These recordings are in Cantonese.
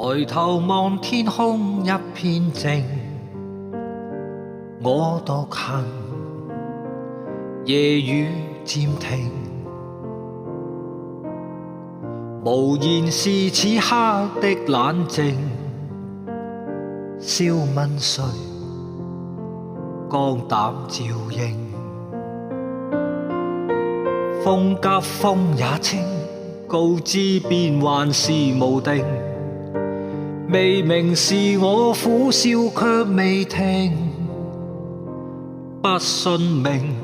抬頭望天空一片靜，我獨行，夜雨漸停，無言是此刻的冷靜。笑問誰，肝膽照應。風急風也清，告知變幻是無定。未明是我苦笑卻未停，不信命，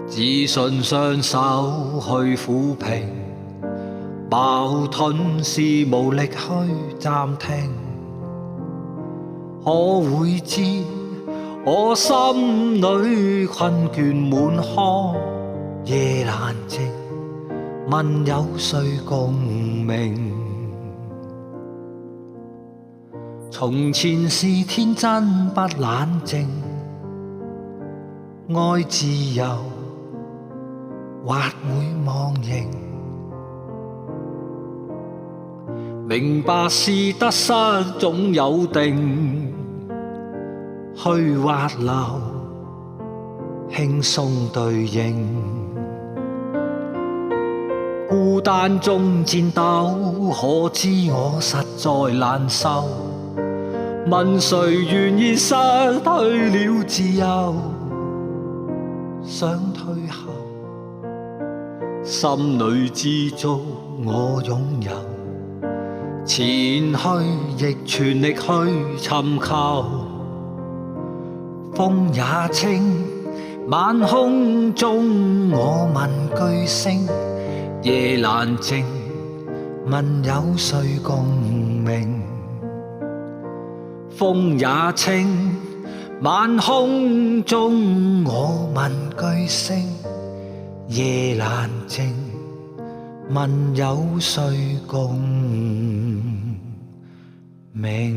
只信雙手去撫平。矛盾是無力去暫停，可會知我心裏困倦滿腔，夜闌靜，問有誰共鳴？從前是天真不冷靜，愛自由或會忘形。明白是得失總有定，去或留，輕鬆對應。孤單中戰鬥，可知我實在難受。問誰願意失去了自由？想退後，心裏知足我擁有。前去亦全力去尋求，風也清，晚空中我問句星，夜闌靜，問有誰共鳴？風也清，晚空中我問句星，夜闌靜，問有誰共鳴？